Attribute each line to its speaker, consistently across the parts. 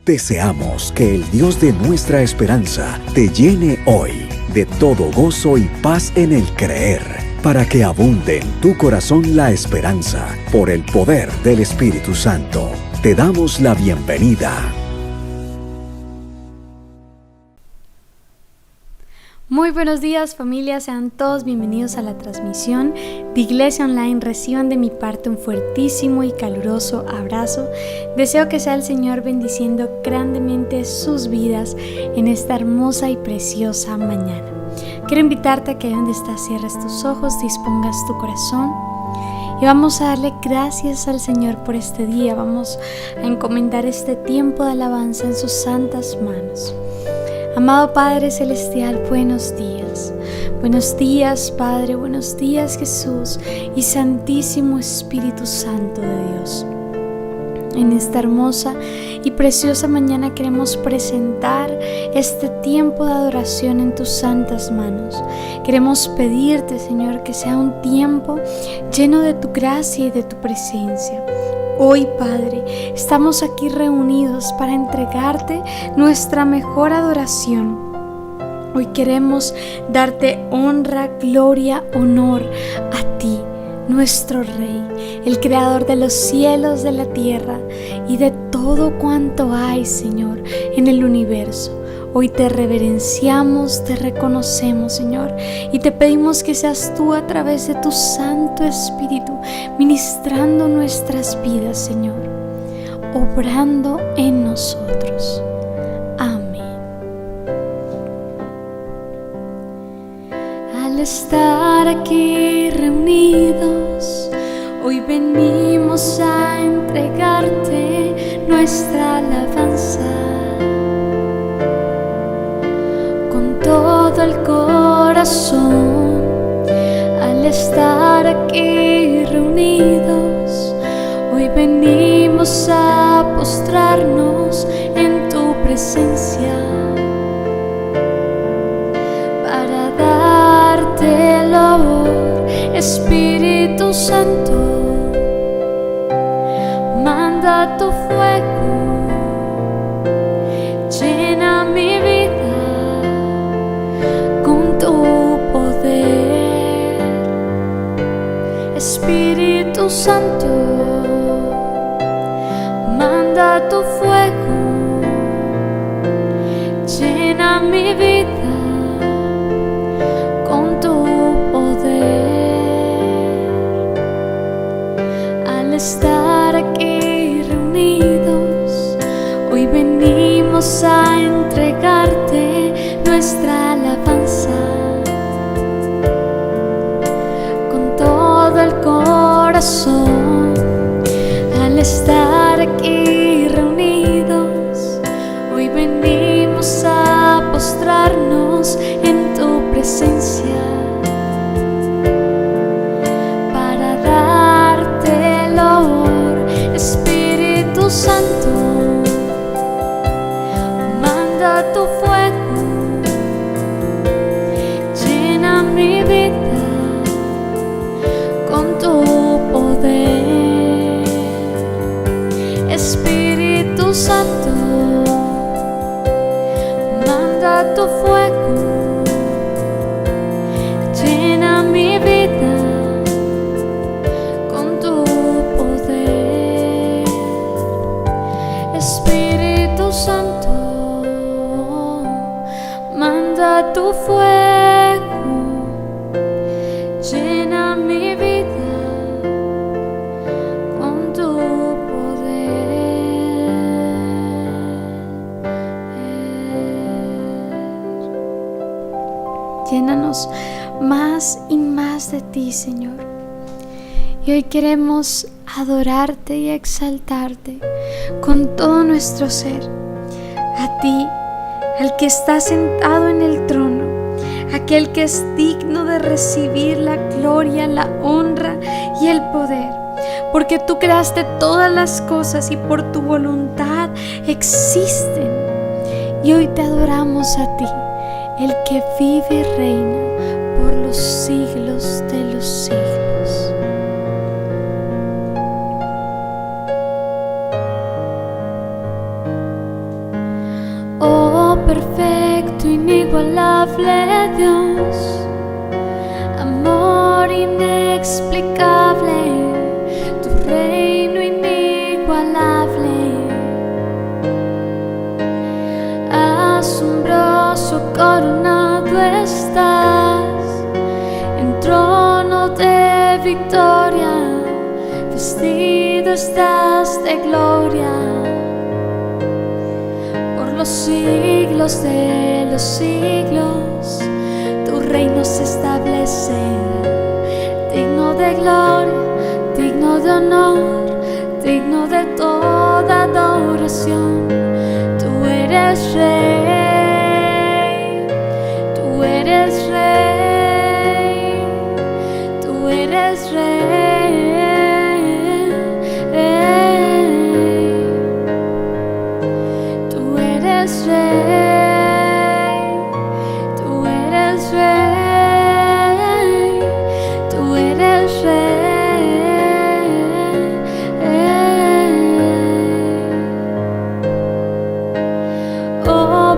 Speaker 1: Deseamos que el Dios de nuestra esperanza te llene hoy de todo gozo y paz en el creer, para que abunde en tu corazón la esperanza por el poder del Espíritu Santo. Te damos la bienvenida.
Speaker 2: Muy buenos días, familia, sean todos bienvenidos a la transmisión de Iglesia Online. Reciban de mi parte un fuertísimo y caluroso abrazo. Deseo que sea el Señor bendiciendo grandemente sus vidas en esta hermosa y preciosa mañana. Quiero invitarte a que donde estás cierres tus ojos, dispongas tu corazón y vamos a darle gracias al Señor por este día. Vamos a encomendar este tiempo de alabanza en sus santas manos. Amado Padre Celestial, buenos días. Buenos días, Padre, buenos días, Jesús y Santísimo Espíritu Santo de Dios. En esta hermosa y preciosa mañana queremos presentar este tiempo de adoración en tus santas manos. Queremos pedirte, Señor, que sea un tiempo lleno de tu gracia y de tu presencia. Hoy, Padre, estamos aquí reunidos para entregarte nuestra mejor adoración. Hoy queremos darte honra, gloria, honor a ti, nuestro Rey, el Creador de los cielos, de la tierra y de todo cuanto hay, Señor, en el universo. Hoy te reverenciamos, te reconocemos, Señor, y te pedimos que seas tú a través de tu Santo Espíritu, ministrando nuestras vidas, Señor, obrando en nosotros. Amén. Al estar aquí reunidos, hoy venimos a entregarte nuestra alabanza. Todo el corazón, al estar aquí reunidos, hoy venimos a postrarnos en tu presencia para darte el honor. Espíritu Santo, manda tu fuego, llena mi vida tu poder. Espíritu Santo, manda tu fuego, llena mi vida con tu poder. Al estar aquí reunidos, hoy venimos a entregarte nuestra alabanza. El corazón, al estar aquí reunidos, hoy venimos a postrarnos en tu presencia para darte el honor. Espíritu Santo, manda tu fuego, llena mi vida con tu poder. Espíritu Santo, manda tu fuego, llena mi vida con tu poder. Espíritu Santo, manda tu fuego, llena mi vida con tu poder. Llénanos más y más de ti, Señor. Y hoy queremos adorarte y exaltarte con todo nuestro ser. A ti, al que está sentado en el trono, aquel que es digno de recibir la gloria, la honra y el poder. Porque tú creaste todas las cosas y por tu voluntad existen. Y hoy te adoramos a ti, el que vive y reina por los siglos de los siglos. inigualable Dios, amor inexplicable, tu reino inigualable, asombroso coronado estás, en trono de victoria, vestido estás de gloria. Los siglos de los siglos, tu reino se establecerá, digno de gloria, digno de honor, digno de toda adoración. Tú eres rey, tú eres rey, tú eres rey.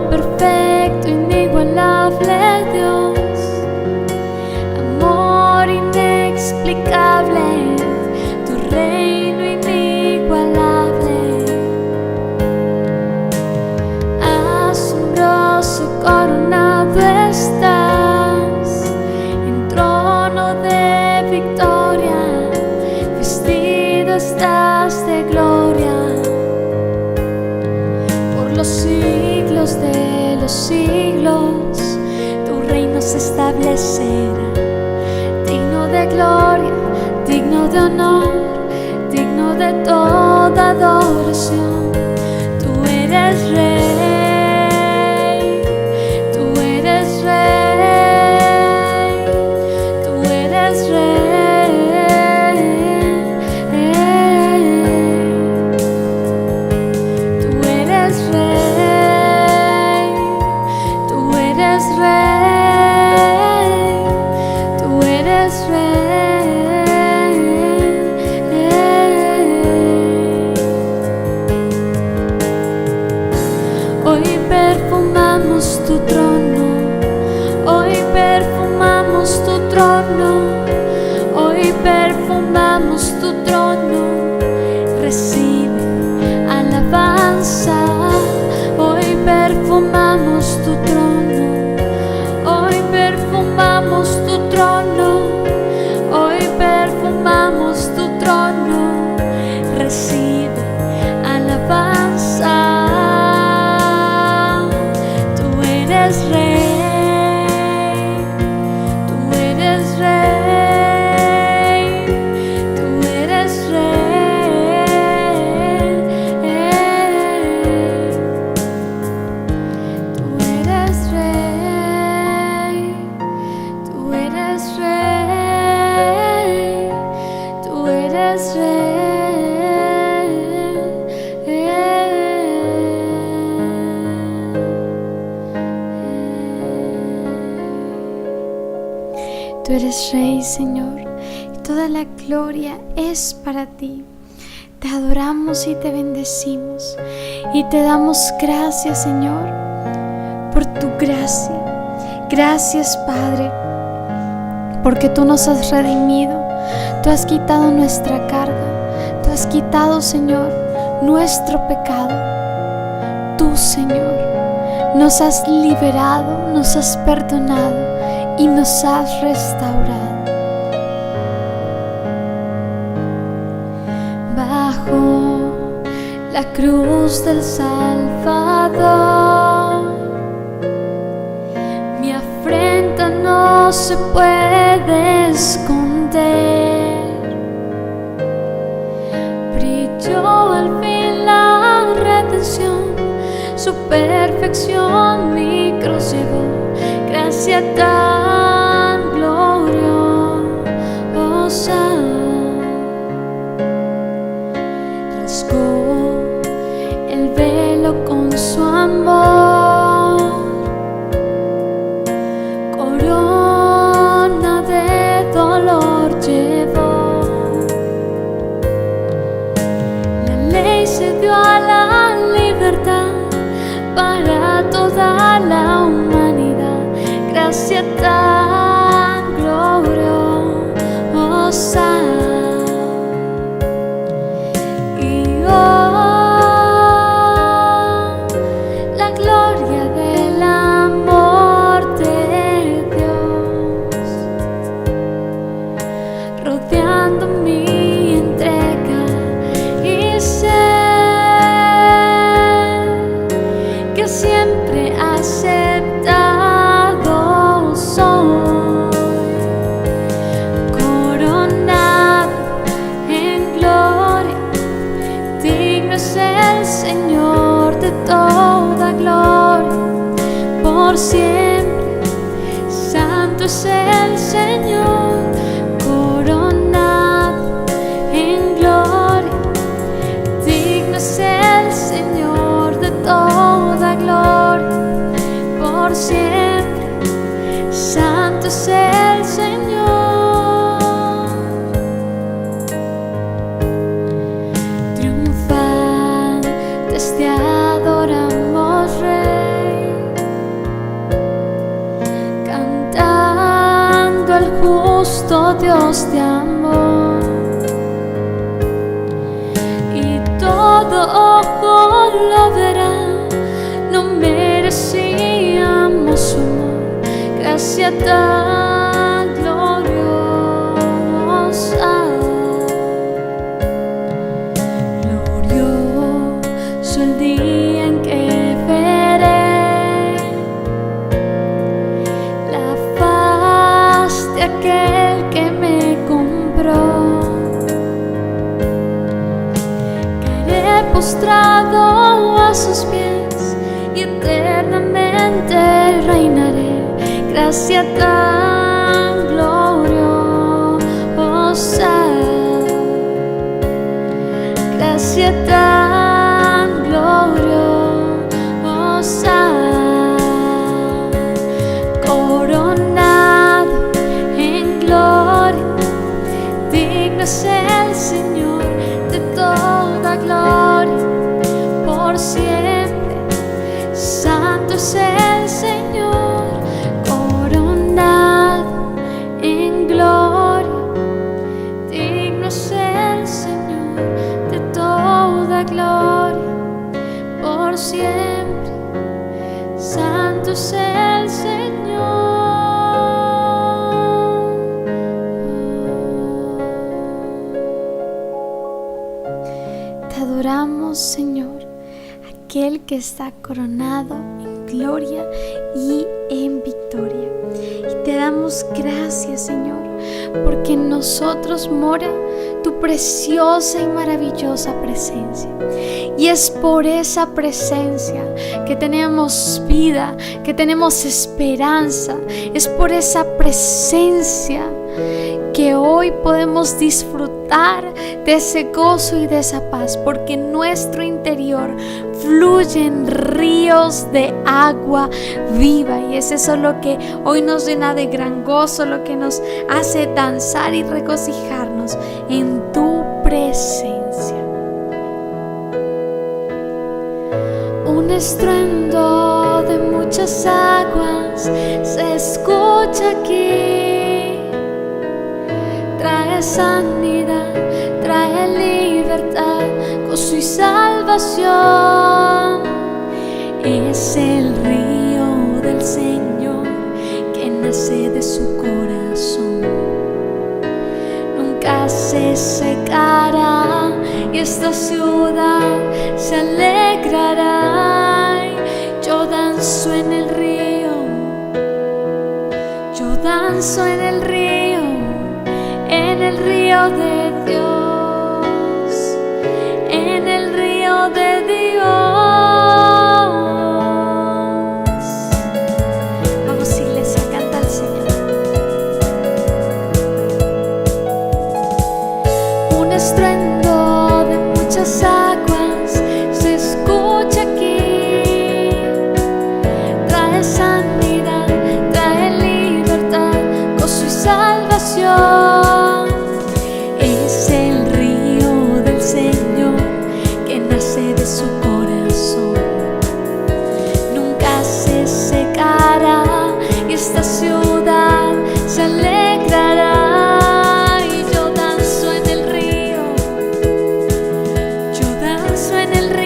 Speaker 2: Perfecto, inigualable Dios, amor inexplicable, tu reino inigualable, asombroso coronado estás, en trono de victoria, vestido estás de gloria. Por los siglos de los siglos, tu reino se establecerá, digno de gloria, digno de honor, digno de toda adoración. Tú eres rey, tú eres rey, tú eres rey, tú eres rey. Hoy perfumamos tu trono, hoy perfumamos tu trono, hoy perfumamos tu trono. Recibe alabanza, hoy perfumamos tu trono, hoy perfumamos tu trono, hoy perfumamos tu trono. Recibe alabanza. Tú eres Rey, Señor, y toda la gloria es para ti. Te adoramos y te bendecimos y te damos gracias, Señor, por tu gracia. Gracias, Padre, porque tú nos has redimido, tú has quitado nuestra carga, tú has quitado, Señor, nuestro pecado. Tú, Señor, nos has liberado, nos has perdonado y nos has restaurado. Bajo la cruz del Salvador, mi afrenta no se puede esconder. Brilló al fin la redención, su perfección mi cruz llevó. Gracia tan gloriosa, rasgó el velo con su amor, corona de dolor llevó. La ley se dio a la libertad para toda la humanidad. toda gloria, por siempre. Santo es el Señor, coronado en gloria. Digno es el Señor de toda gloria, por siempre. Santo es el Señor. Triunfantes te adoramos, Rey, cantando al justo Dios de amor. Y todo ojo lo verá, no merecíamos su amor, gracia tan gloriosa. Glorioso el día en que veré la faz de aquel que me compró. Caeré postrado a sus pies y eternamente reinaré. Gracia tan gloriosa, gracia tan gloriosa. Coronado en gloria, digno es el Señor de toda gloria, por siempre. Santo es el Señor, coronado en gloria. Digno es el Señor de toda gloria, por siempre. Santo es el Señor. Te adoramos, Señor, aquel que está coronado en gloria y en victoria. Y te damos gracias, Señor, porque en nosotros mora tu preciosa y maravillosa presencia. Y es por esa presencia que tenemos vida, que tenemos esperanza. Es por esa presencia que hoy podemos disfrutar de ese gozo y de esa paz, porque en nuestro interior fluyen ríos de agua viva. Y es eso lo que hoy nos llena de gran gozo, lo que nos hace danzar y regocijarnos en tu presencia. Un estruendo de muchas aguas se escucha aquí. Trae sanidad, trae libertad, gozo y salvación. Es el río del Señor que nace de su corazón. Nunca se secará y esta ciudad se alegrará. Yo danzo en el río, yo danzo en el río de Dios, en el río de Dios. Vamos, iglesia, canta al Señor. Un estruendo de muchas aguas se escucha aquí. Trae sanidad, trae libertad, gozo y salvación. Es el río del Señor que nace de su corazón. Nunca se secará y esta ciudad se alegrará. Y yo danzo en el río, yo danzo en el río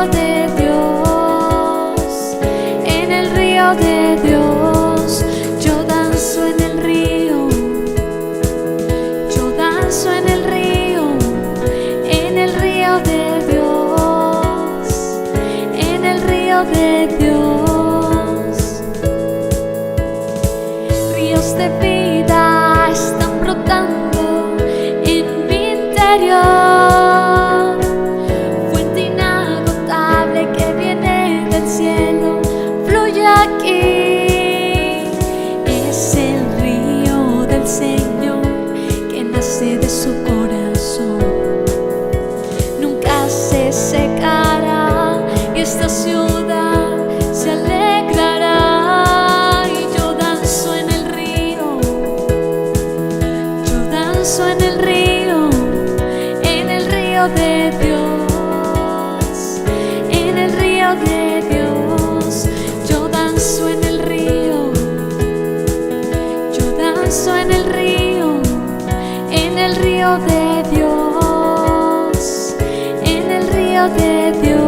Speaker 2: de Dios, en el río de Dios. Yo danzo en el río, yo danzo en el río de Dios, en el río de Dios. Ríos de vida están brotando en mi interior. Fuente río de Dios.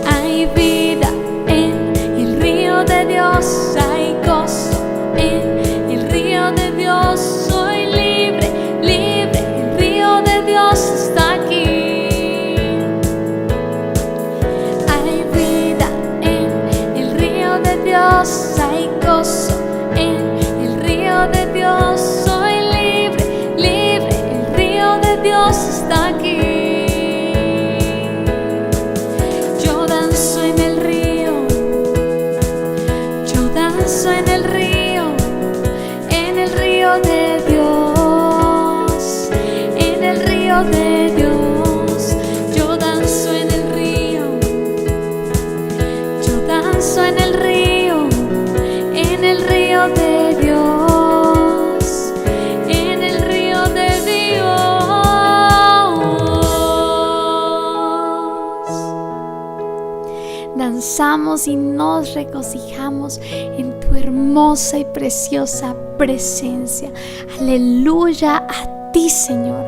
Speaker 2: Hay vida en el río de Dios, hay gozo en el río de Dios. Soy libre, libre, el río de Dios está aquí. Hay vida en el río de Dios, hay gozo en el río de Dios. Soy libre, libre, el río de Dios está aquí. Yo danzo en el río, yo danzo en el río de Dios, en el río de Dios. Yo danzo en el río, yo danzo en el río de Dios, en el río de Dios. Danzamos y nos regocijamos en tu hermosa y preciosa presencia. Aleluya a ti, Señor.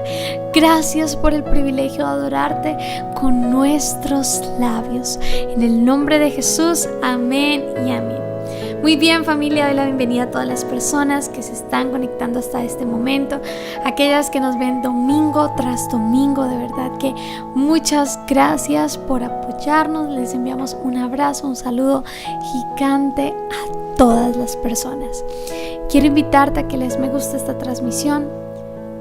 Speaker 2: Gracias por el privilegio de adorarte con nuestros labios. En el nombre de Jesús, amén y amén. Muy bien, familia, doy la bienvenida a todas las personas que se están conectando hasta este momento, aquellas que nos ven domingo tras domingo. De verdad que muchas gracias por apoyarnos. Les enviamos un abrazo, un saludo gigante a todas las personas. Quiero invitarte a que les me guste esta transmisión,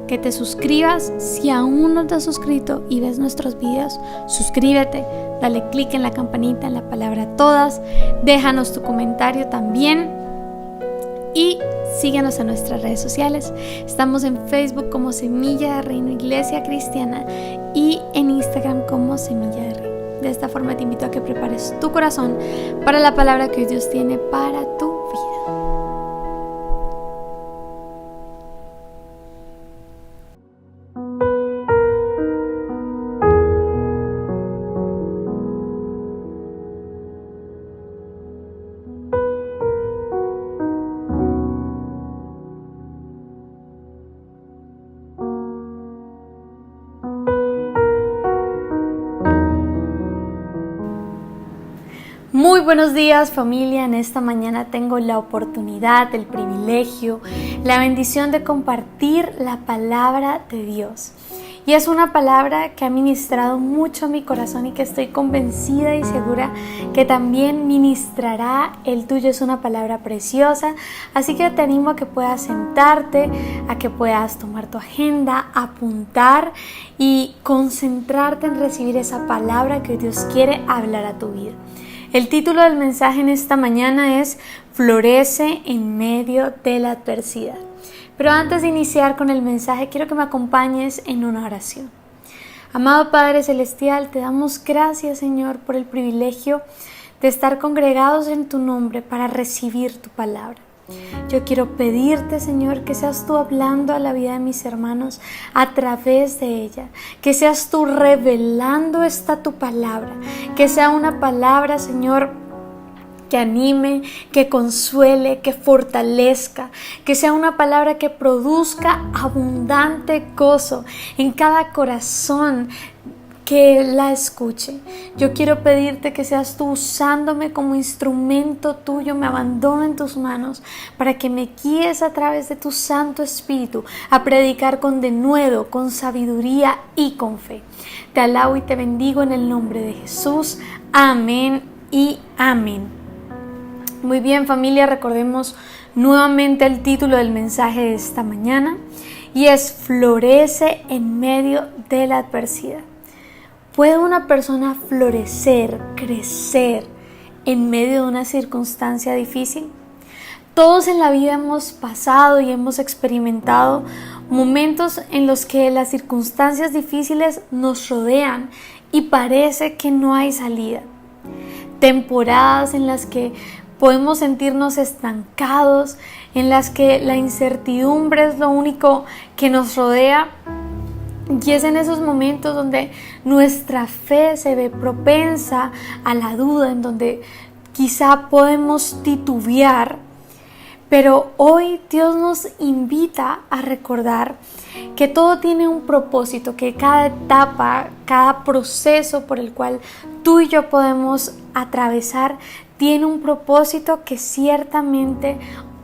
Speaker 2: que te suscribas. Si aún no te has suscrito y ves nuestros videos, suscríbete, dale clic en la campanita, en la palabra todas, déjanos tu comentario también y síguenos en nuestras redes sociales. Estamos en Facebook como Semilla de Reino Iglesia Cristiana y en Instagram como Semilla de Reino. De esta forma te invito a que prepares tu corazón para la palabra que Dios tiene para tu vida. Muy buenos días, familia. En esta mañana tengo la oportunidad, el privilegio, la bendición de compartir la palabra de Dios. Y es una palabra que ha ministrado mucho a mi corazón y que estoy convencida y segura que también ministrará el tuyo. Es una palabra preciosa, así que te animo a que puedas sentarte, a que puedas tomar tu agenda, apuntar y concentrarte en recibir esa palabra que Dios quiere hablar a tu vida. El título del mensaje en esta mañana es Florece en medio de la adversidad. Pero antes de iniciar con el mensaje, quiero que me acompañes en una oración. Amado Padre Celestial, te damos gracias, Señor, por el privilegio de estar congregados en tu nombre para recibir tu palabra. Yo quiero pedirte, Señor, que seas tú hablando a la vida de mis hermanos a través de ella, que seas tú revelando esta tu palabra, que sea una palabra, Señor, que anime, que consuele, que fortalezca, que sea una palabra que produzca abundante gozo en cada corazón que la escuche. Yo quiero pedirte que seas tú usándome como instrumento tuyo. Me abandono en tus manos para que me guíes a través de tu Santo Espíritu a predicar con denuedo, con sabiduría y con fe. Te alabo y te bendigo en el nombre de Jesús. Amén y amén. Muy bien, familia, recordemos nuevamente el título del mensaje de esta mañana y es Florece en medio de la adversidad. ¿Puede una persona florecer, crecer en medio de una circunstancia difícil? Todos en la vida hemos pasado y hemos experimentado momentos en los que las circunstancias difíciles nos rodean y parece que no hay salida. Temporadas en las que podemos sentirnos estancados, en las que la incertidumbre es lo único que nos rodea. Y es en esos momentos donde nuestra fe se ve propensa a la duda, en donde quizá podemos titubear. Pero hoy Dios nos invita a recordar que todo tiene un propósito, que cada etapa, cada proceso por el cual tú y yo podemos atravesar tiene un propósito que ciertamente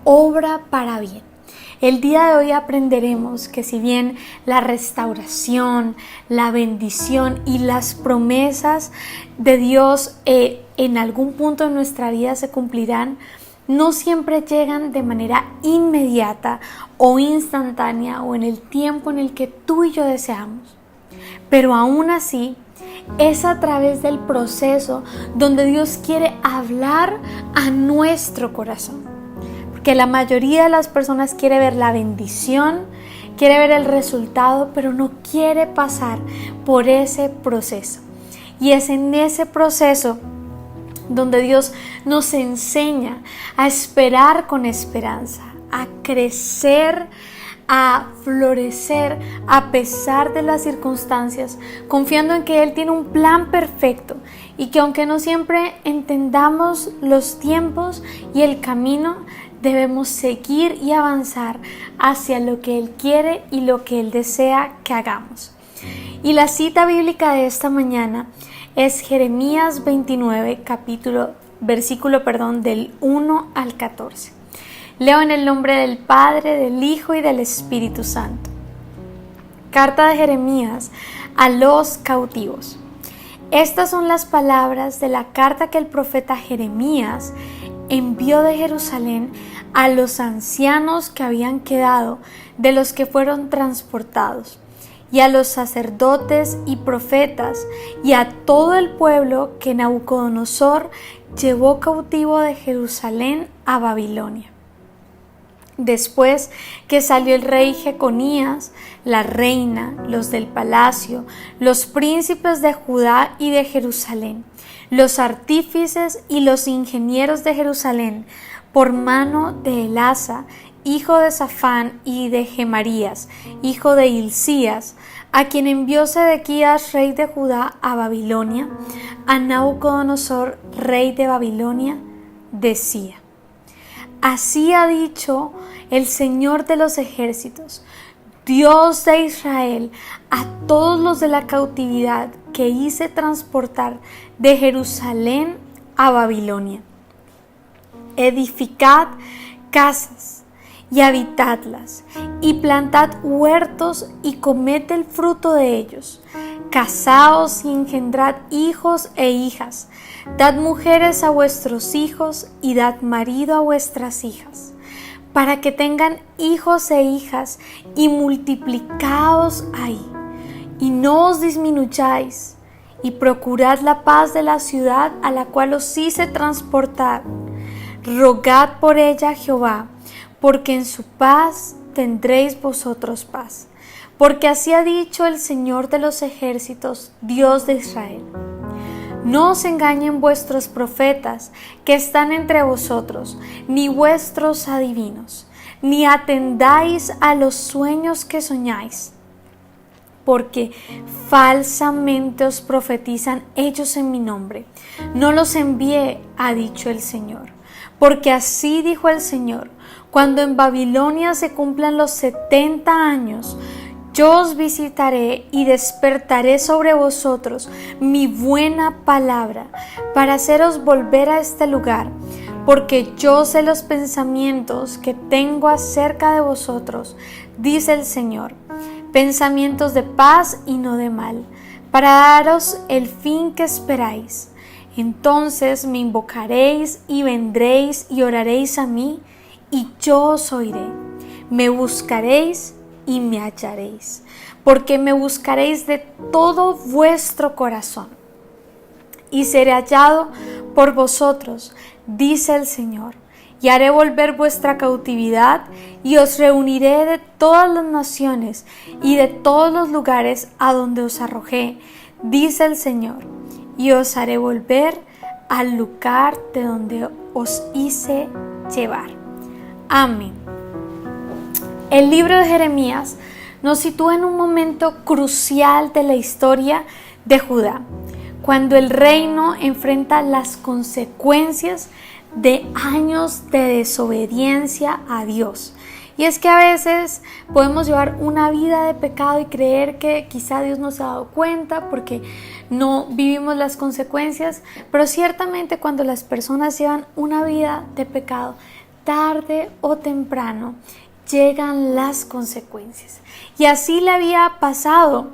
Speaker 2: obra para bien. El día de hoy aprenderemos que si bien la restauración, la bendición y las promesas de Dios en algún punto de nuestra vida se cumplirán, no siempre llegan de manera inmediata o instantánea o en el tiempo en el que tú y yo deseamos. Pero aún así, es a través del proceso donde Dios quiere hablar a nuestro corazón. Porque la mayoría de las personas quiere ver la bendición, quiere ver el resultado, pero no quiere pasar por ese proceso. Y es en ese proceso donde Dios nos enseña a esperar con esperanza, a crecer, a florecer a pesar de las circunstancias, confiando en que Él tiene un plan perfecto y que aunque no siempre entendamos los tiempos y el camino, debemos seguir y avanzar hacia lo que Él quiere y lo que Él desea que hagamos. Y la cita bíblica de esta mañana es Jeremías 29, versículo del 1 al 14. Leo en el nombre del Padre, del Hijo y del Espíritu Santo. Carta de Jeremías a los cautivos. Estas son las palabras de la carta que el profeta Jeremías envió de Jerusalén a los ancianos que habían quedado de los que fueron transportados, y a los sacerdotes y profetas, y a todo el pueblo que Nabucodonosor llevó cautivo de Jerusalén a Babilonia. Después que salió el rey Jeconías, la reina, los del palacio, los príncipes de Judá y de Jerusalén, los artífices y los ingenieros de Jerusalén, por mano de Elasa, hijo de Safán, y de Gemarías, hijo de Hilcías, a quien envió Sedequías, rey de Judá, a Babilonia, a Nabucodonosor, rey de Babilonia, decía: Así ha dicho el Señor de los ejércitos, Dios de Israel, a todos los de la cautividad que hice transportar de Jerusalén a Babilonia: edificad casas y habitadlas, y plantad huertos y comed el fruto de ellos. Casaos y engendrad hijos e hijas, dad mujeres a vuestros hijos y dad marido a vuestras hijas, para que tengan hijos e hijas, y multiplicaos ahí, y no os disminuyáis, y procurad la paz de la ciudad a la cual os hice transportar. Rogad por ella a Jehová, porque en su paz tendréis vosotros paz. Porque así ha dicho el Señor de los ejércitos, Dios de Israel: No os engañen vuestros profetas que están entre vosotros, ni vuestros adivinos, ni atendáis a los sueños que soñáis, porque falsamente os profetizan ellos en mi nombre. No los envié, ha dicho el Señor. Porque así dijo el Señor: cuando en Babilonia se cumplan los 70 años, yo os visitaré y despertaré sobre vosotros mi buena palabra, para haceros volver a este lugar, porque yo sé los pensamientos que tengo acerca de vosotros, dice el Señor, pensamientos de paz y no de mal, para daros el fin que esperáis. Entonces me invocaréis y vendréis y oraréis a mí, y yo os oiré. Me buscaréis y me hallaréis, porque me buscaréis de todo vuestro corazón. Y seré hallado por vosotros, dice el Señor, y haré volver vuestra cautividad, y os reuniré de todas las naciones y de todos los lugares a donde os arrojé, dice el Señor, y os haré volver al lugar de donde os hice llevar. Amén. El libro de Jeremías nos sitúa en un momento crucial de la historia de Judá, cuando el reino enfrenta las consecuencias de años de desobediencia a Dios. Y es que a veces podemos llevar una vida de pecado y creer que quizá Dios no se ha dado cuenta porque no vivimos las consecuencias, pero ciertamente cuando las personas llevan una vida de pecado, tarde o temprano llegan las consecuencias. Y así le había pasado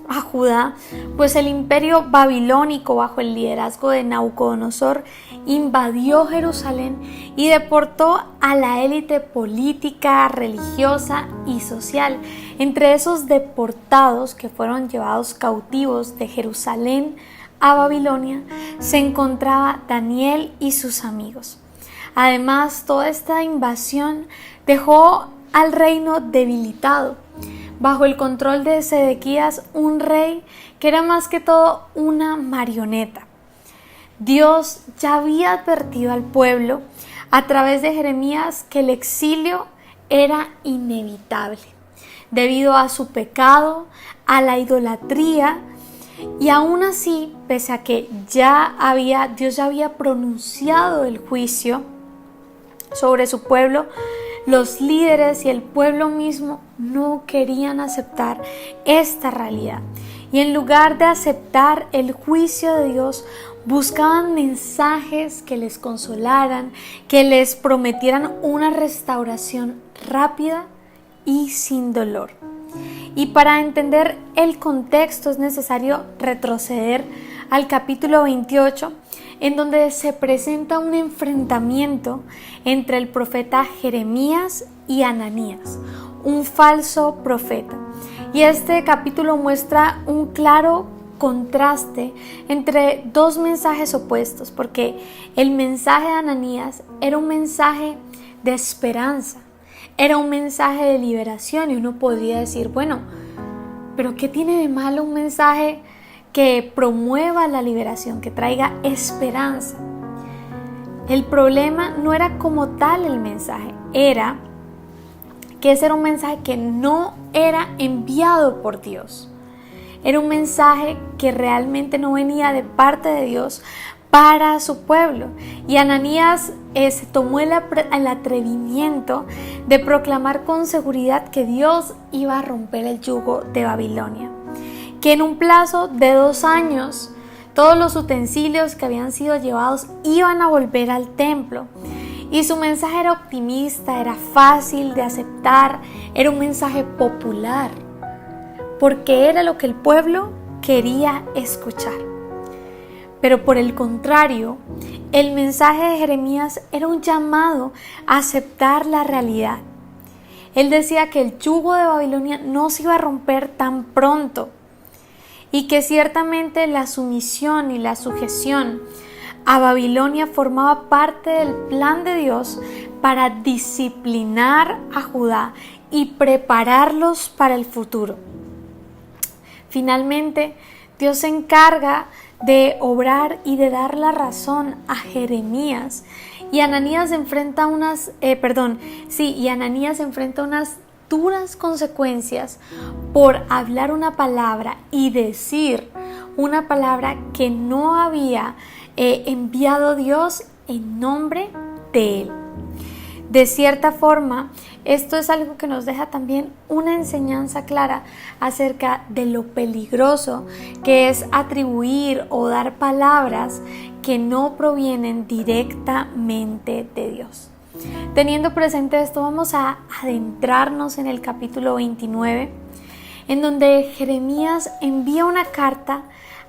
Speaker 2: a Judá, pues el imperio babilónico bajo el liderazgo de Nabucodonosor invadió Jerusalén y deportó a la élite política, religiosa y social. Entre esos deportados que fueron llevados cautivos de Jerusalén a Babilonia se encontraba Daniel y sus amigos. Además, toda esta invasión dejó al reino debilitado, bajo el control de Sedequías, un rey que era más que todo una marioneta. Dios ya había advertido al pueblo a través de Jeremías que el exilio era inevitable, debido a su pecado, a la idolatría, y aún así, pese a que Dios ya había pronunciado el juicio sobre su pueblo, los líderes y el pueblo mismo no querían aceptar esta realidad. Y en lugar de aceptar el juicio de Dios, buscaban mensajes que les consolaran, que les prometieran una restauración rápida y sin dolor. Y para entender el contexto es necesario retroceder al capítulo 28, en donde se presenta un enfrentamiento entre el profeta Jeremías y Ananías, un falso profeta. Y este capítulo muestra un claro contraste entre dos mensajes opuestos, porque el mensaje de Ananías era un mensaje de esperanza, era un mensaje de liberación, y uno podría decir, bueno, pero ¿qué tiene de malo un mensaje que promueva la liberación, que traiga esperanza? El problema no era como tal el mensaje, era que ese era un mensaje que no era enviado por Dios. Era un mensaje que realmente no venía de parte de Dios para su pueblo. Y Ananías se tomó el atrevimiento de proclamar con seguridad que Dios iba a romper el yugo de Babilonia, que en un plazo de 2 años todos los utensilios que habían sido llevados iban a volver al templo. Y su mensaje era optimista, era fácil de aceptar, era un mensaje popular, porque era lo que el pueblo quería escuchar. Pero por el contrario, el mensaje de Jeremías era un llamado a aceptar la realidad. Él decía que el yugo de Babilonia no se iba a romper tan pronto, y que ciertamente la sumisión y la sujeción a Babilonia formaba parte del plan de Dios para disciplinar a Judá y prepararlos para el futuro. Finalmente, Dios se encarga de obrar y de dar la razón a Jeremías, y Ananías enfrenta unas duras consecuencias por hablar una palabra y decir una palabra que no había enviado Dios en nombre de él. De cierta forma, esto es algo que nos deja también una enseñanza clara acerca de lo peligroso que es atribuir o dar palabras que no provienen directamente de Dios. Teniendo presente esto, vamos a adentrarnos en el capítulo 29, en donde Jeremías envía una carta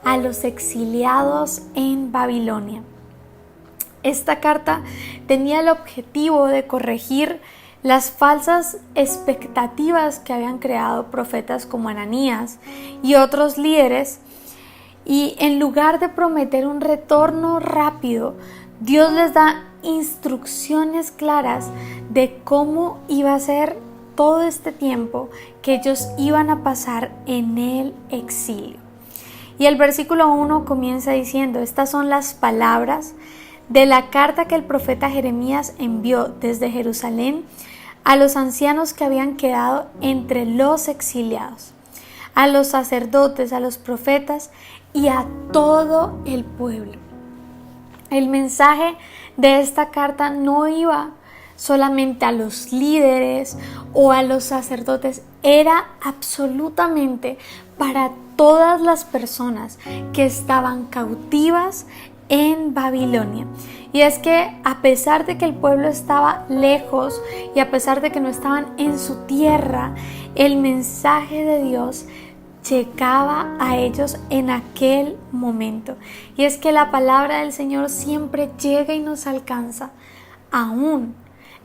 Speaker 2: a los exiliados en Babilonia. Esta carta tenía el objetivo de corregir las falsas expectativas que habían creado profetas como Ananías y otros líderes, y en lugar de prometer un retorno rápido, Dios les da instrucciones claras de cómo iba a ser todo este tiempo que ellos iban a pasar en el exilio. Y el versículo 1 comienza diciendo: estas son las palabras de la carta que el profeta Jeremías envió desde Jerusalén a los ancianos que habían quedado entre los exiliados, a los sacerdotes, a los profetas y a todo el pueblo. El mensaje de esta carta no iba solamente a los líderes o a los sacerdotes, era absolutamente para todas las personas que estaban cautivas en Babilonia. Y es que a pesar de que el pueblo estaba lejos y a pesar de que no estaban en su tierra, el mensaje de Dios llegaba a ellos en aquel momento. Y es que la palabra del Señor siempre llega y nos alcanza, aún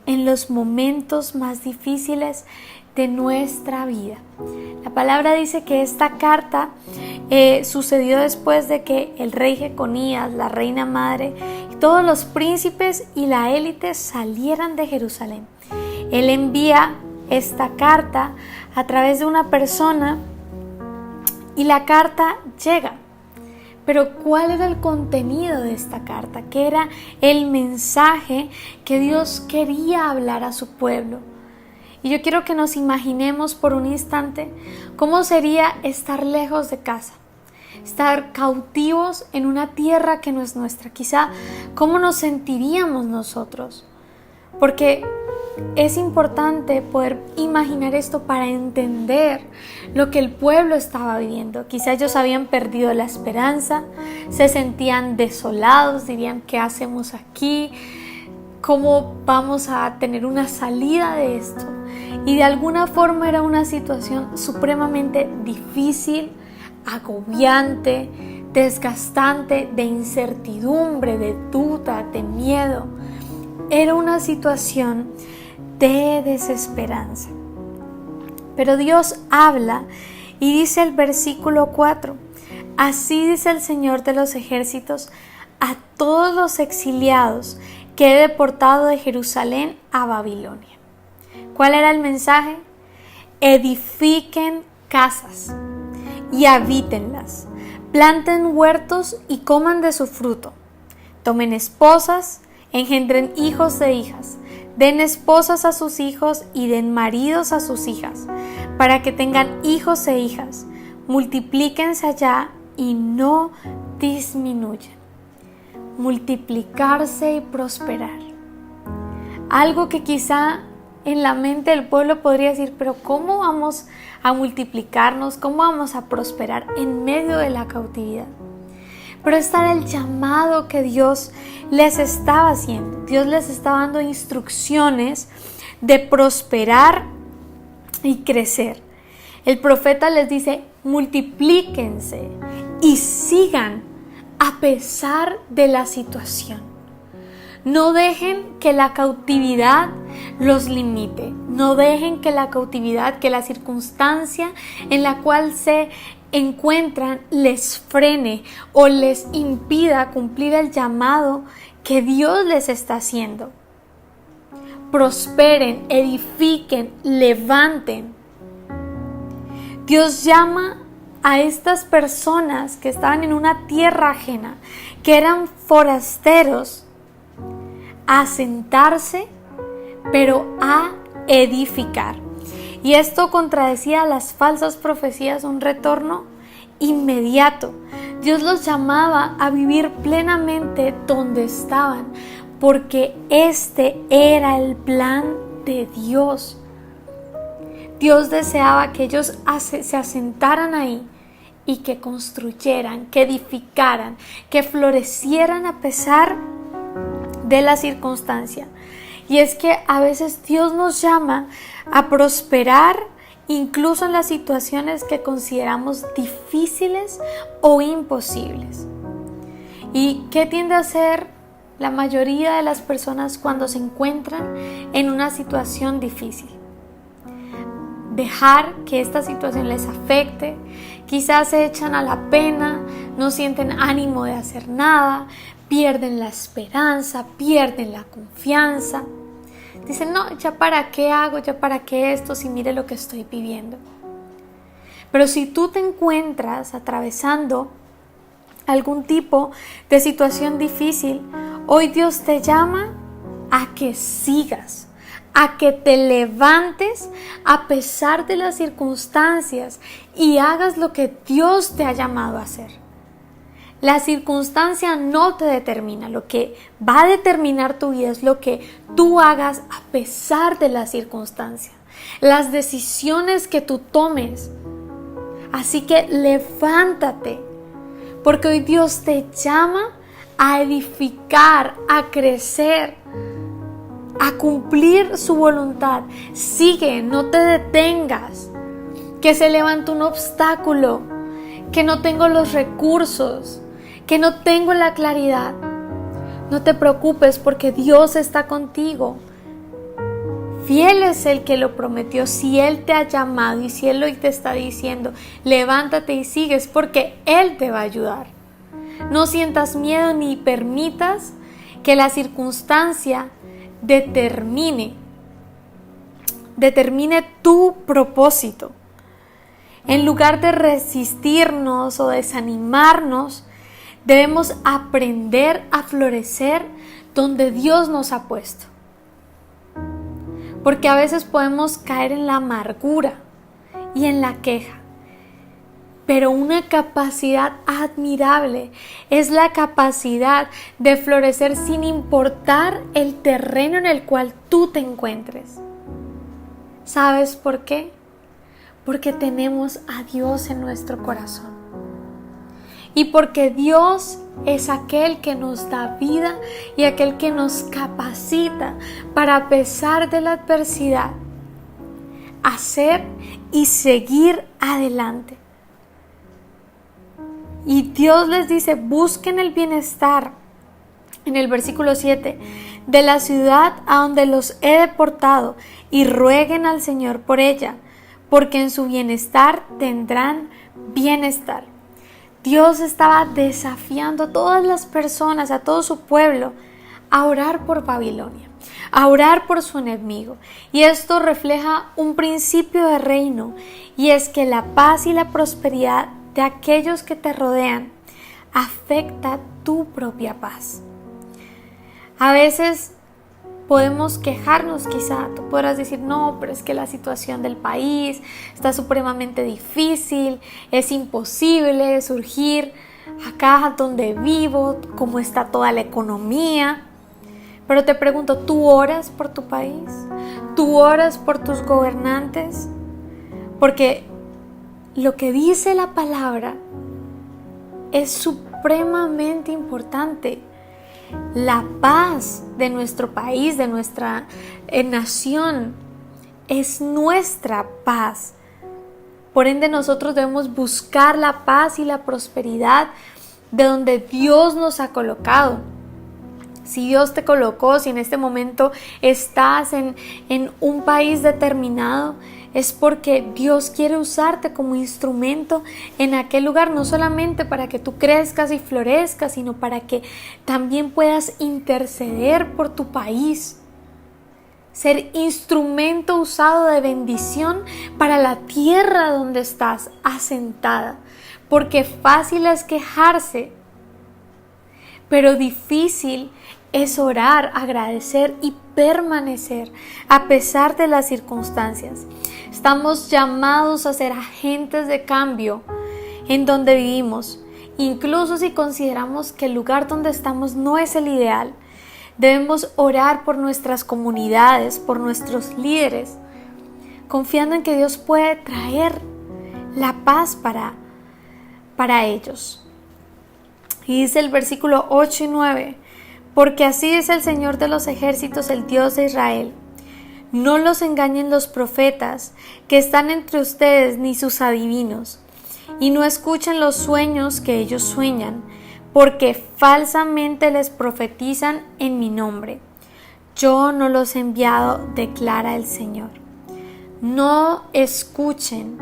Speaker 2: en los momentos más difíciles de nuestra vida. La palabra dice que esta carta sucedió después de que el rey Jeconías, la reina madre, y todos los príncipes y la élite salieran de Jerusalén. Él envía esta carta a través de una persona y la carta llega. Pero ¿cuál era el contenido de esta carta? ¿Qué era el mensaje que Dios quería hablar a su pueblo? Y yo quiero que nos imaginemos por un instante cómo sería estar lejos de casa, estar cautivos en una tierra que no es nuestra. Quizá cómo nos sentiríamos nosotros, porque es importante poder imaginar esto para entender lo que el pueblo estaba viviendo. Quizá ellos habían perdido la esperanza, se sentían desolados, dirían: ¿qué hacemos aquí? ¿Cómo vamos a tener una salida de esto? Y de alguna forma era una situación supremamente difícil, agobiante, desgastante, de incertidumbre, de duda, de miedo. Era una situación de desesperanza. Pero Dios habla y dice el versículo 4: así dice el Señor de los ejércitos a todos los exiliados que he deportado de Jerusalén a Babilonia. ¿Cuál era el mensaje? Edifiquen casas y habítenlas, planten huertos y coman de su fruto, tomen esposas, engendren hijos e hijas, den esposas a sus hijos y den maridos a sus hijas, para que tengan hijos e hijas, multiplíquense allá y no disminuyan. Multiplicarse y prosperar. Algo que quizá en la mente del pueblo podría decir: pero ¿cómo vamos a multiplicarnos? ¿Cómo vamos a prosperar en medio de la cautividad? Pero este era el llamado que Dios les estaba haciendo. Dios les estaba dando instrucciones de prosperar y crecer. El profeta les dice: multiplíquense y sigan a pesar de la situación. No dejen que la cautividad los limite. No dejen que la cautividad, que la circunstancia en la cual se encuentran les frene o les impida cumplir el llamado que Dios les está haciendo. Prosperen, edifiquen, levanten. Dios llama a estas personas que estaban en una tierra ajena, que eran forasteros, a sentarse, pero a edificar. Y esto contradecía las falsas profecías, un retorno inmediato. Dios los llamaba a vivir plenamente donde estaban, porque este era el plan de Dios. Dios deseaba que ellos se asentaran ahí y que construyeran, que edificaran, que florecieran a pesar de la circunstancia. Y es que a veces Dios nos llama a prosperar incluso en las situaciones que consideramos difíciles o imposibles. ¿Y qué tiende a hacer la mayoría de las personas cuando se encuentran en una situación difícil? Dejar que esta situación les afecte, quizás se echan a la pena, no sienten ánimo de hacer nada, pierden la esperanza, pierden la confianza. Dicen: no, ya para qué hago, ya para qué esto, si mire lo que estoy viviendo. Pero si tú te encuentras atravesando algún tipo de situación difícil, hoy Dios te llama a que sigas, a que te levantes a pesar de las circunstancias y hagas lo que Dios te ha llamado a hacer. La circunstancia no te determina. Lo que va a determinar tu vida es lo que tú hagas a pesar de la circunstancia. Las decisiones que tú tomes. Así que levántate, porque hoy Dios te llama a edificar, a crecer, a cumplir su voluntad. Sigue, no te detengas. Que se levante un obstáculo, que no tengo los recursos, que no tengo la claridad. No te preocupes, porque Dios está contigo. Fiel es el que lo prometió. Si Él te ha llamado y si Él hoy te está diciendo, levántate y sigues, porque Él te va a ayudar. No sientas miedo ni permitas que la circunstancia determine tu propósito. En lugar de resistirnos o desanimarnos, debemos aprender a florecer donde Dios nos ha puesto. Porque a veces podemos caer en la amargura y en la queja. Pero una capacidad admirable es la capacidad de florecer sin importar el terreno en el cual tú te encuentres. ¿Sabes por qué? Porque tenemos a Dios en nuestro corazón. Y porque Dios es aquel que nos da vida y aquel que nos capacita para, a pesar de la adversidad, hacer y seguir adelante. Y Dios les dice, busquen el bienestar, en el versículo 7, de la ciudad a donde los he deportado, y rueguen al Señor por ella, porque en su bienestar tendrán bienestar. Dios estaba desafiando a todas las personas, a todo su pueblo, a orar por Babilonia, a orar por su enemigo. Y esto refleja un principio de reino, y es que la paz y la prosperidad de aquellos que te rodean afecta tu propia paz. A veces podemos quejarnos, quizá tú podrás decir, no, pero es que la situación del país está supremamente difícil, es imposible surgir acá donde vivo, cómo está toda la economía. Pero te pregunto, ¿tú oras por tu país? ¿Tú oras por tus gobernantes? Porque lo que dice la palabra es supremamente importante. La paz de nuestro país, de nuestra nación, es nuestra paz. Por ende, nosotros debemos buscar la paz y la prosperidad de donde Dios nos ha colocado. Si Dios te colocó, si en este momento estás en un país determinado, es porque Dios quiere usarte como instrumento en aquel lugar, no solamente para que tú crezcas y florezcas, sino para que también puedas interceder por tu país. Ser instrumento usado de bendición para la tierra donde estás asentada. Porque fácil es quejarse, pero difícil es orar, agradecer y permanecer a pesar de las circunstancias. Estamos llamados a ser agentes de cambio en donde vivimos. Incluso si consideramos que el lugar donde estamos no es el ideal, debemos orar por nuestras comunidades, por nuestros líderes, confiando en que Dios puede traer la paz para ellos. Y dice el versículo 8 y 9, porque así es el Señor de los ejércitos, el Dios de Israel. No los engañen los profetas que están entre ustedes, ni sus adivinos, y no escuchen los sueños que ellos sueñan, porque falsamente les profetizan en mi nombre. Yo no los he enviado, declara el Señor. No escuchen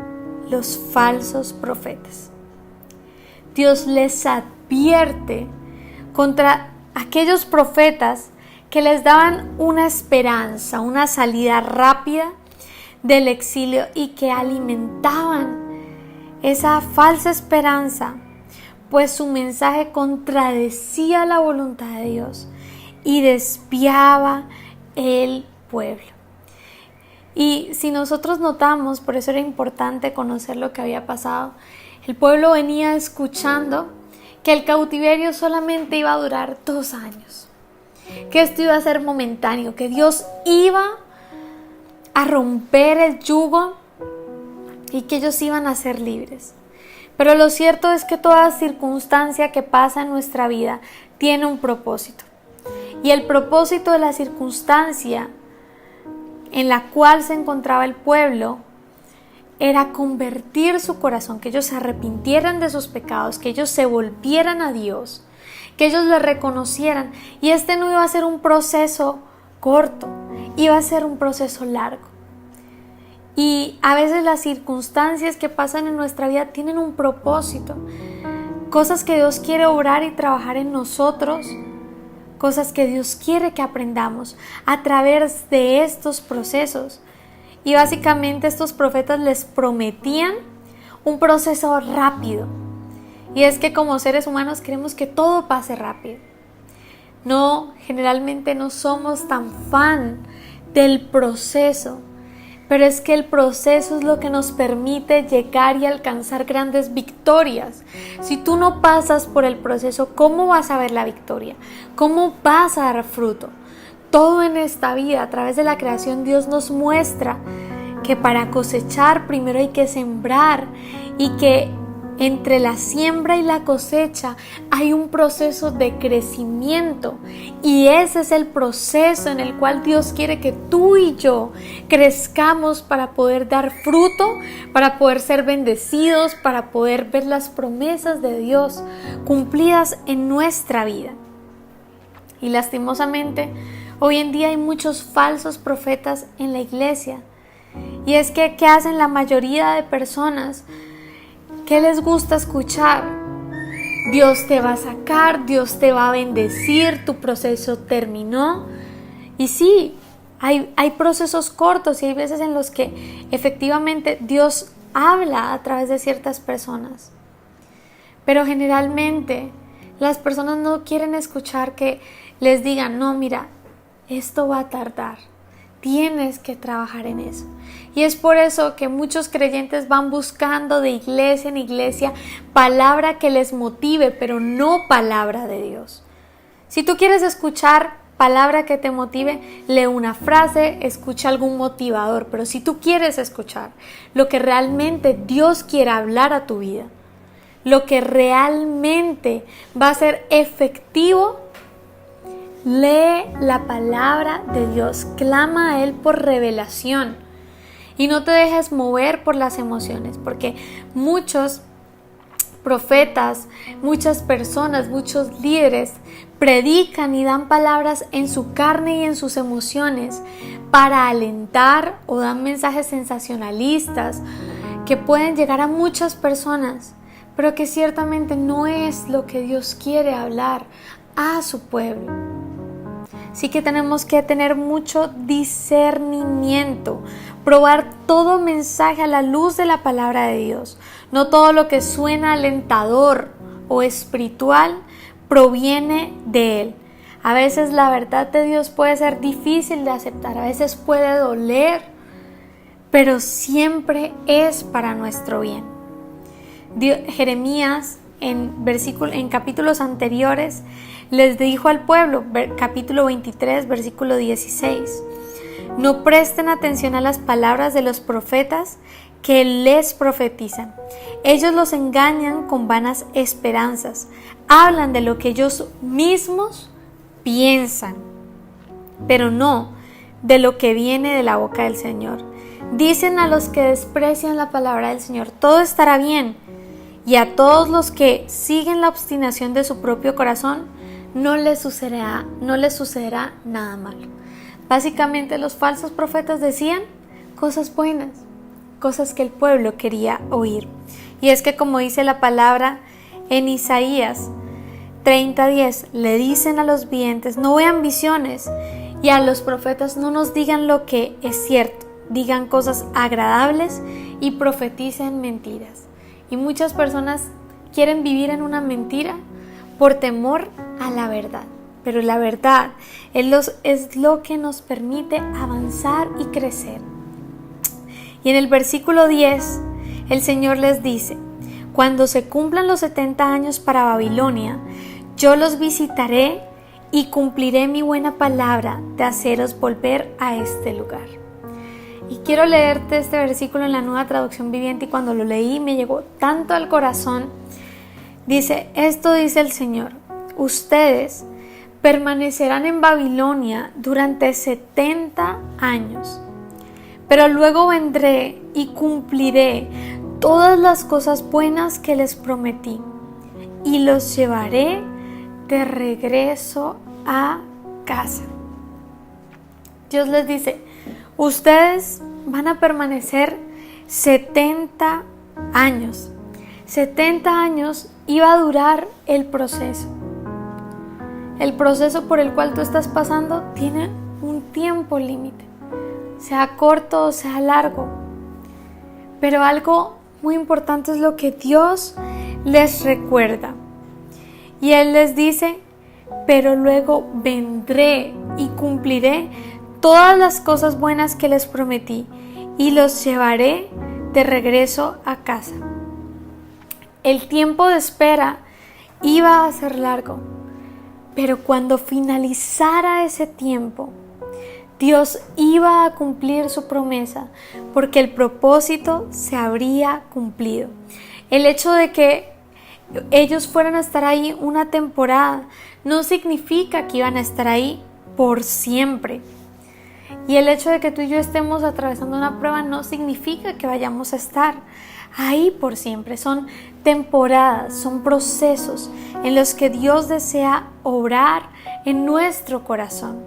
Speaker 2: los falsos profetas. Dios les advierte contra aquellos profetas que les daban una esperanza, una salida rápida del exilio y que alimentaban esa falsa esperanza, pues su mensaje contradecía la voluntad de Dios y desviaba el pueblo. Y si nosotros notamos, por eso era importante conocer lo que había pasado, el pueblo venía escuchando que el cautiverio solamente iba a durar 2 años, que esto iba a ser momentáneo, que Dios iba a romper el yugo y que ellos iban a ser libres. Pero lo cierto es que toda circunstancia que pasa en nuestra vida tiene un propósito. Y el propósito de la circunstancia en la cual se encontraba el pueblo era convertir su corazón, que ellos se arrepintieran de sus pecados, que ellos se volvieran a Dios, que ellos le reconocieran. Y este no iba a ser un proceso corto, iba a ser un proceso largo. Y a veces las circunstancias que pasan en nuestra vida tienen un propósito, cosas que Dios quiere obrar y trabajar en nosotros, cosas que Dios quiere que aprendamos a través de estos procesos. Y básicamente estos profetas les prometían un proceso rápido. Y es que como seres humanos queremos que todo pase rápido. No, generalmente no somos tan fan del proceso. Pero es que el proceso es lo que nos permite llegar y alcanzar grandes victorias. Si tú no pasas por el proceso, ¿cómo vas a ver la victoria? ¿Cómo vas a dar fruto? Todo en esta vida, a través de la creación, Dios nos muestra que para cosechar primero hay que sembrar y que entre la siembra y la cosecha hay un proceso de crecimiento, y ese es el proceso en el cual Dios quiere que tú y yo crezcamos para poder dar fruto, para poder ser bendecidos, para poder ver las promesas de Dios cumplidas en nuestra vida. Y lastimosamente, hoy en día hay muchos falsos profetas en la iglesia. Y es que, ¿qué hacen la mayoría de personas? ¿Qué les gusta escuchar? Dios te va a sacar, Dios te va a bendecir, tu proceso terminó. Y sí, hay procesos cortos y hay veces en los que efectivamente Dios habla a través de ciertas personas. Pero generalmente las personas no quieren escuchar que les digan, no, mira, esto va a tardar. Tienes que trabajar en eso. Y es por eso que muchos creyentes van buscando de iglesia en iglesia palabra que les motive, pero no palabra de Dios. Si tú quieres escuchar palabra que te motive, lee una frase, escucha algún motivador. Pero si tú quieres escuchar lo que realmente Dios quiere hablar a tu vida, lo que realmente va a ser efectivo, lee la palabra de Dios, clama a Él por revelación y no te dejes mover por las emociones, porque muchos profetas, muchas personas, muchos líderes predican y dan palabras en su carne y en sus emociones para alentar, o dan mensajes sensacionalistas que pueden llegar a muchas personas, pero que ciertamente no es lo que Dios quiere hablar a su pueblo. Así que tenemos que tener mucho discernimiento, probar todo mensaje a la luz de la palabra de Dios. No todo lo que suena alentador o espiritual proviene de Él. A veces la verdad de Dios puede ser difícil de aceptar, a veces puede doler, pero siempre es para nuestro bien. Jeremías en capítulos anteriores les dijo al pueblo, capítulo 23, versículo 16, no presten atención a las palabras de los profetas que les profetizan. Ellos los engañan con vanas esperanzas, hablan de lo que ellos mismos piensan, pero no de lo que viene de la boca del Señor. Dicen a los que desprecian la palabra del Señor, todo estará bien, y a todos los que siguen la obstinación de su propio corazón, no les sucederá nada malo. Básicamente los falsos profetas decían cosas buenas, cosas que el pueblo quería oír. Y es que, como dice la palabra en Isaías 30:10, le dicen a los videntes, no vean visiones, y a los profetas, no nos digan lo que es cierto, digan cosas agradables y profeticen mentiras. Y muchas personas quieren vivir en una mentira por temor a la verdad. Pero la verdad es lo que nos permite avanzar y crecer. Y en el versículo 10, el Señor les dice, Cuando se cumplan los 70 años para Babilonia, yo los visitaré y cumpliré mi buena palabra de haceros volver a este lugar. Y quiero leerte este versículo en la Nueva Traducción Viviente, y cuando lo leí me llegó tanto al corazón. Dice, esto dice el Señor, ustedes permanecerán en Babilonia durante 70 años, pero luego vendré y cumpliré todas las cosas buenas que les prometí y los llevaré de regreso a casa. Dios les dice, ustedes van a permanecer 70 años. 70 años iba a durar el proceso. El proceso por el cual tú estás pasando tiene un tiempo límite, sea corto o sea largo. Pero algo muy importante es lo que Dios les recuerda. Y Él les dice, pero luego vendré y cumpliré todas las cosas buenas que les prometí y los llevaré de regreso a casa. El tiempo de espera iba a ser largo, pero cuando finalizara ese tiempo, Dios iba a cumplir su promesa, porque el propósito se habría cumplido. El hecho de que ellos fueran a estar ahí una temporada no significa que iban a estar ahí por siempre. Y el hecho de que tú y yo estemos atravesando una prueba no significa que vayamos a estar ahí por siempre. Son temporadas, son procesos en los que Dios desea obrar en nuestro corazón.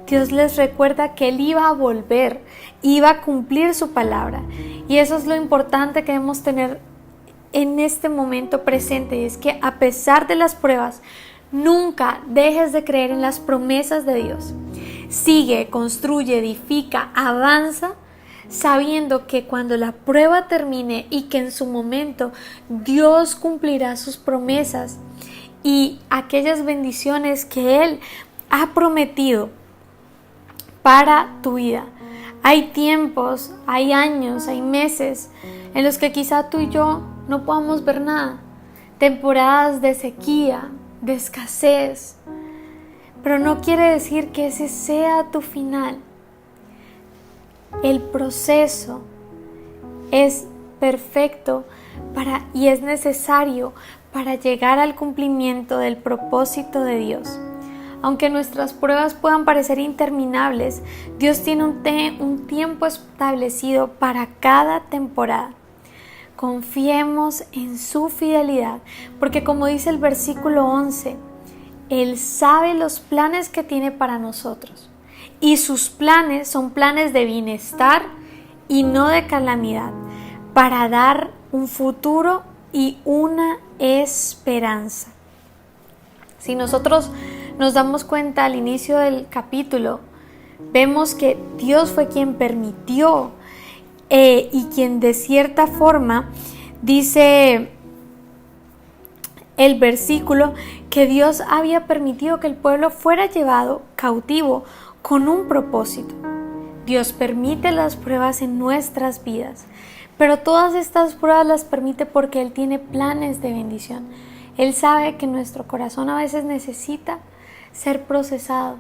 Speaker 2: Dios les recuerda que Él iba a volver, iba a cumplir su palabra. Y eso es lo importante que debemos tener en este momento presente, y es que a pesar de las pruebas, nunca dejes de creer en las promesas de Dios. Sigue, construye, edifica, avanza, sabiendo que cuando la prueba termine y que en su momento Dios cumplirá sus promesas y aquellas bendiciones que Él ha prometido para tu vida. Hay tiempos, hay años, hay meses en los que quizá tú y yo no podamos ver nada. Temporadas de sequía, de escasez. Pero no quiere decir que ese sea tu final. El proceso es perfecto y es necesario para llegar al cumplimiento del propósito de Dios. Aunque nuestras pruebas puedan parecer interminables, Dios tiene un tiempo establecido para cada temporada. Confiemos en su fidelidad, porque como dice el versículo 11, Él sabe los planes que tiene para nosotros, y sus planes son planes de bienestar y no de calamidad, para dar un futuro y una esperanza. Si nosotros nos damos cuenta al inicio del capítulo, vemos que Dios fue quien permitió y quien de cierta forma dice el versículo que Dios había permitido que el pueblo fuera llevado cautivo con un propósito. Dios permite las pruebas en nuestras vidas, pero todas estas pruebas las permite porque Él tiene planes de bendición. Él sabe que nuestro corazón a veces necesita ser procesado.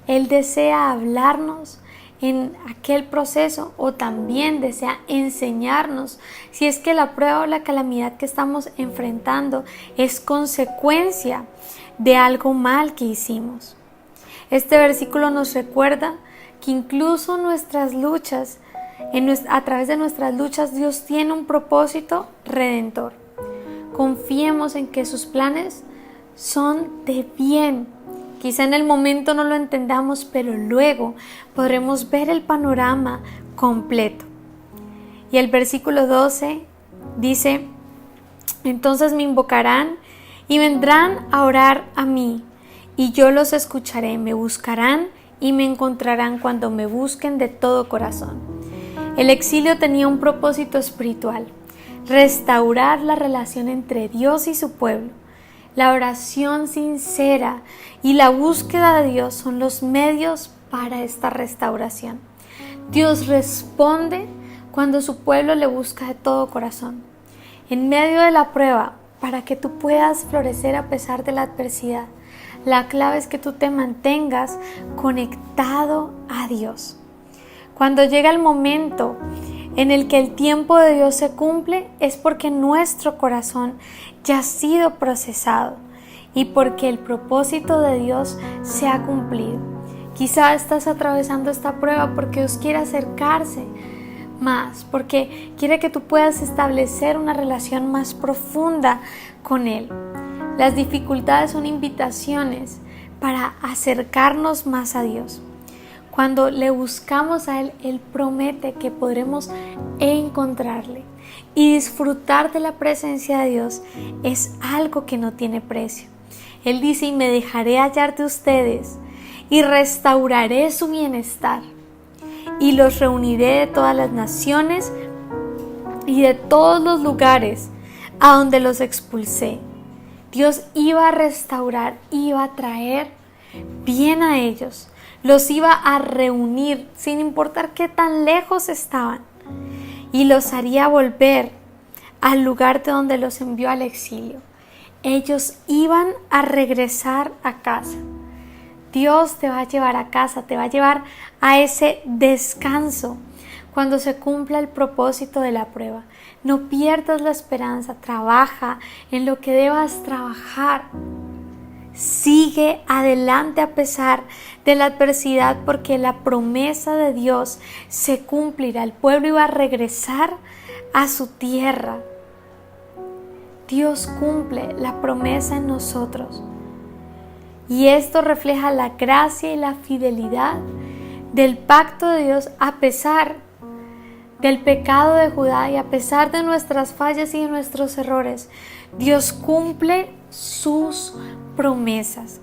Speaker 2: Él desea hablarnos en aquel proceso, o también desea enseñarnos si es que la prueba o la calamidad que estamos enfrentando es consecuencia de algo mal que hicimos. Este versículo nos recuerda que incluso nuestras luchas, a través de nuestras luchas, Dios tiene un propósito redentor. Confiemos en que sus planes son de bien. Quizá en el momento no lo entendamos, pero luego podremos ver el panorama completo. Y el versículo 12 dice, entonces me invocarán y vendrán a orar a mí, y yo los escucharé, me buscarán y me encontrarán cuando me busquen de todo corazón. El exilio tenía un propósito espiritual: restaurar la relación entre Dios y su pueblo. La oración sincera y la búsqueda de Dios son los medios para esta restauración. Dios responde cuando su pueblo le busca de todo corazón. En medio de la prueba, para que tú puedas florecer a pesar de la adversidad, la clave es que tú te mantengas conectado a Dios. Cuando llega el momento en el que el tiempo de Dios se cumple, es porque nuestro corazón ya ha sido procesado y porque el propósito de Dios se ha cumplido. Quizá estás atravesando esta prueba porque Dios quiere acercarse más, porque quiere que tú puedas establecer una relación más profunda con Él. Las dificultades son invitaciones para acercarnos más a Dios. Cuando le buscamos a Él, Él promete que podremos encontrarle. Y disfrutar de la presencia de Dios es algo que no tiene precio. Él dice: y me dejaré hallar de ustedes y restauraré su bienestar. Y los reuniré de todas las naciones y de todos los lugares a donde los expulsé. Dios iba a restaurar, iba a traer bien a ellos. Los iba a reunir sin importar qué tan lejos estaban. Y los haría volver al lugar de donde los envió al exilio. Ellos iban a regresar a casa. Dios te va a llevar a casa, te va a llevar a ese descanso cuando se cumpla el propósito de la prueba. No pierdas la esperanza, trabaja en lo que debas trabajar. Sigue adelante a pesar de la adversidad, porque la promesa de Dios se cumplirá. El pueblo iba a regresar a su tierra. Dios cumple la promesa en nosotros. Y esto refleja la gracia y la fidelidad del pacto de Dios a pesar del pecado de Judá y a pesar de nuestras fallas y de nuestros errores. Dios cumple sus promesas.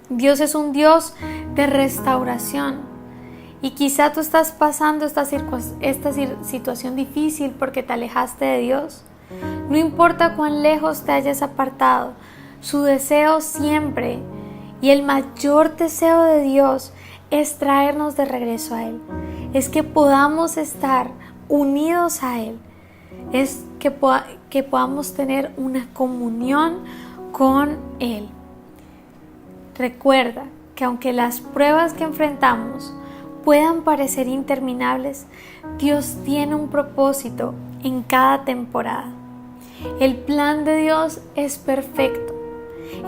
Speaker 2: Dios es un Dios de restauración. Y quizá tú estás pasando esta situación difícil porque te alejaste de Dios. No importa cuán lejos te hayas apartado, su deseo siempre y el mayor deseo de Dios es traernos de regreso a Él. Es que podamos estar unidos a Él. Es que podamos tener una comunión con Él. Recuerda que aunque las pruebas que enfrentamos puedan parecer interminables, Dios tiene un propósito en cada temporada. El plan de Dios es perfecto.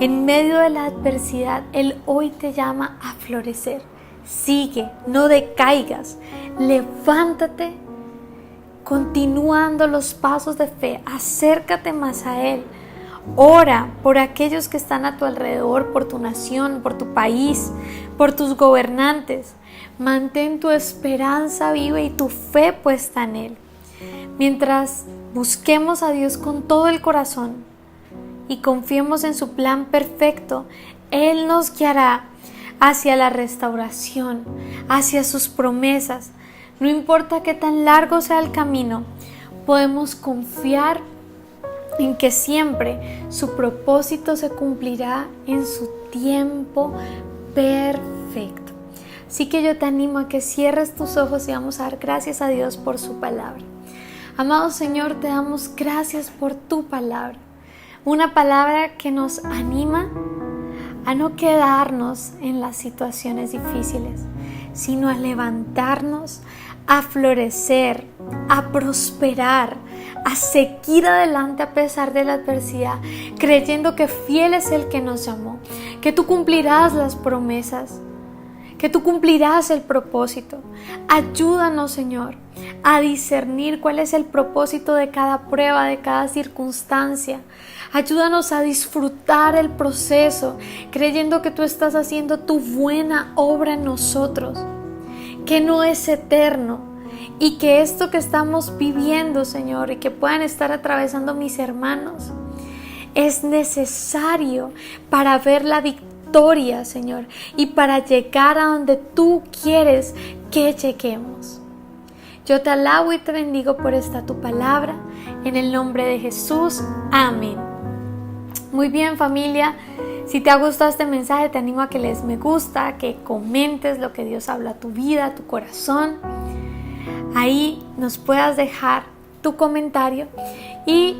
Speaker 2: En medio de la adversidad, Él hoy te llama a florecer. Sigue, no decaigas, levántate, continuando los pasos de fe, acércate más a Él. Ora por aquellos que están a tu alrededor, por tu nación, por tu país, por tus gobernantes. Mantén tu esperanza viva y tu fe puesta en Él. Mientras busquemos a Dios con todo el corazón y confiemos en su plan perfecto, Él nos guiará hacia la restauración, hacia sus promesas. No importa qué tan largo sea el camino, podemos confiar en que siempre su propósito se cumplirá en su tiempo perfecto. Así que yo te animo a que cierres tus ojos y vamos a dar gracias a Dios por su palabra. Amado Señor, te damos gracias por tu palabra. Una palabra que nos anima a no quedarnos en las situaciones difíciles, sino a levantarnos, a florecer, a prosperar, a seguir adelante a pesar de la adversidad, creyendo que fiel es el que nos llamó, que tú cumplirás las promesas, que tú cumplirás el propósito. Ayúdanos, Señor, a discernir cuál es el propósito de cada prueba, de cada circunstancia. Ayúdanos a disfrutar el proceso, creyendo que tú estás haciendo tu buena obra en nosotros, que no es eterno y que esto que estamos viviendo, Señor, y que puedan estar atravesando mis hermanos, es necesario para ver la victoria, Señor, y para llegar a donde tú quieres que lleguemos. Yo te alabo y te bendigo por esta tu palabra, en el nombre de Jesús. Amén. Muy bien, familia, si te ha gustado este mensaje, te animo a que le des me gusta, que comentes lo que Dios habla a tu vida, a tu corazón. Ahí nos puedas dejar tu comentario y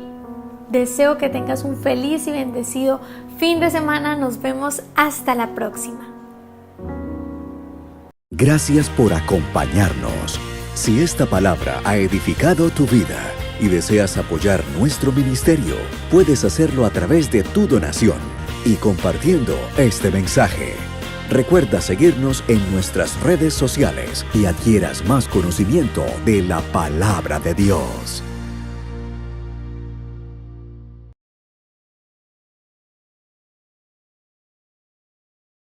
Speaker 2: deseo que tengas un feliz y bendecido fin de semana. Nos vemos hasta la próxima.
Speaker 1: Gracias por acompañarnos. Si esta palabra ha edificado tu vida y deseas apoyar nuestro ministerio, puedes hacerlo a través de tu donación y compartiendo este mensaje. Recuerda seguirnos en nuestras redes sociales y adquieras más conocimiento de la palabra de Dios.